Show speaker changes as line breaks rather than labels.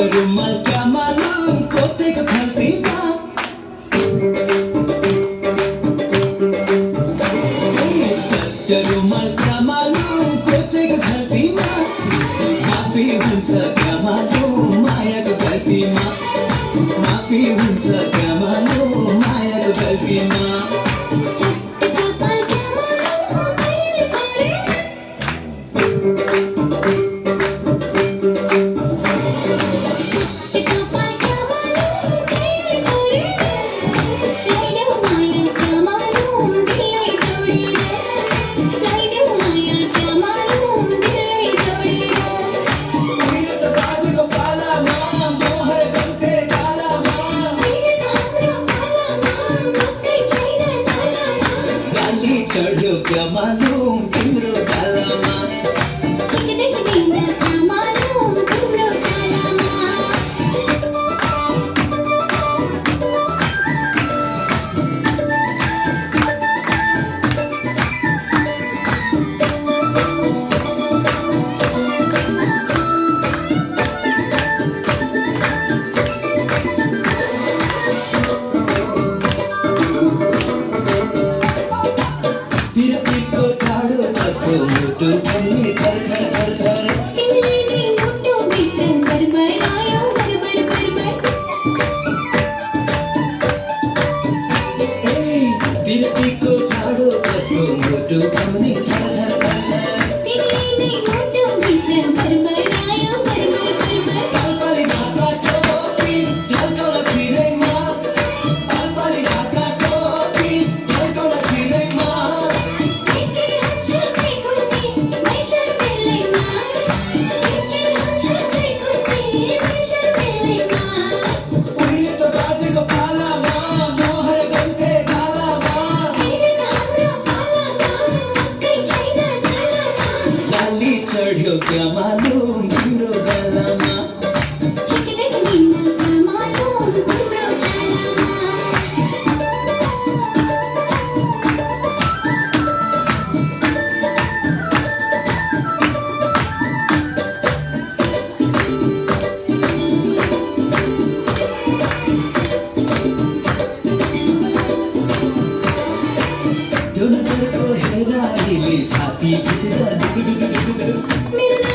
रुमाल क्या मालूम कोटेको खल्तीमा चट्ट रुमाल क्या मालूम कोटेको खल्तीमा माफी हुन्छ क्या मालूम मायाको गल्तीमा माफी हुन्छ क्या मालूम मायाको गल्तीमा चढ्यो क्या मालूम तिम्रो गालामा तिरतीको झाडो जस्तो मुटु पनि थरथर थरथर
तिमीले मुटु भित्र बरबरायो बरबर बरबर
तिरतीको झाडो जस्तो मुटु पनि थरथर थरथर
तिमीले मुटु भित्र बरबरायो बरबर बरबर
पालपाली ढाका टोपी ढल्काउन सिरैमा पालपाली ढाका टोपी ढल्काउन सिरैमा उहिले त बाजेको पालामा मोहर गन्थे गालामा लाली चढ्यो क्या मालूम तिम्रो गालामा त्यो नजरको हेराइले छाती भित्र डुगु डुगु डुगु डुगु
मेरो